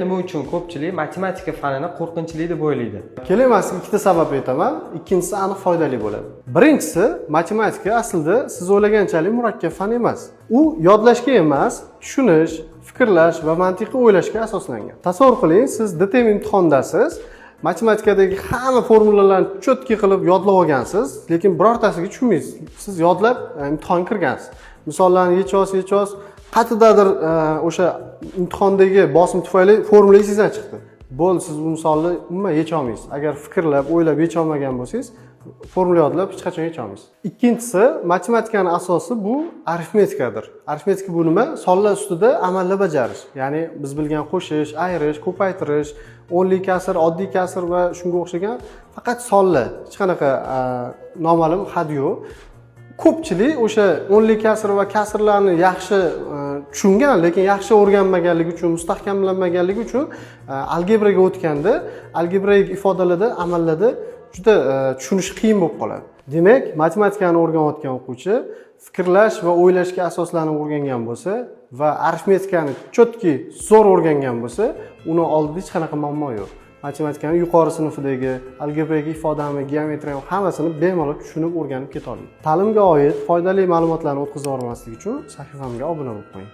Nima uchun ko'pchilik matematika fanini qo'rqinchli deb o'ylaydi? Keling, men sizga ikkita sabab aytaman. Ikkinchisi aniq foydali bo'ladi. Birinchisi, matematika aslida siz o'ylaganchalik murakkab fan emas. U yodlashga emas, tushunish, fikrlash va mantiqiy o'ylashga asoslangan. Tasavvur qiling, siz DTM imtihondasiz. Matematikadagi hamma formulalarni cho'tki qilib yodlab olgansiz, lekin birortasiga tushunmaysiz. Siz yodlab imtihonga kirgansiz. Misollarni yechasiz, qayerdadir o'sha imtihondagi bosim tufayli formula esingizdan chiqdi. Bo'ldi, siz bu misolni umuman yecha olmaysiz. Agar fikrlab, o'ylab yecha olmagan bo'lsangiz, formula yodlab hech qachon yecha olmaysiz. Ikkinchisi, matematikaning asosi bu arifmetikadir. Arifmetika bu nima? Sonlar ustida amallar bajarish. Ya'ni biz bilgan qo'shish, ayirish, ko'paytirish, o'nli kasr, oddiy kasr va shunga o'xshagan faqat sonlar. Hech qanaqa noma'lum had yo'q. Ko'pchilik o'sha o'nli kasr va kasrlarni yaxshi tushungan, lekin yaxshi o'rganmaganligi uchun, mustahkamlanmaganligi uchun algebraga o'tganda, algebraik ifodalarda, amallarda juda tushunish qiyin bo'lib qoladi. Demak, matematikani o'rganayotgan o'quvchi fikrlash va o'ylashga asoslanib o'rgangan bo'lsa va arifmetikani cho'tki zo'r o'rgangan bo'lsa, uni oldida hech qanaqa muammo yo'q. Matematikaning yuqori sinfidagi algebraik ifodami, geometriya hammasini bemalol tushunib o'rganib keta oladi. Ta'limga oid foydali ma'lumotlarni o'tkazib yubormaslik uchun sahifamga obuna bo'lib qo'ying.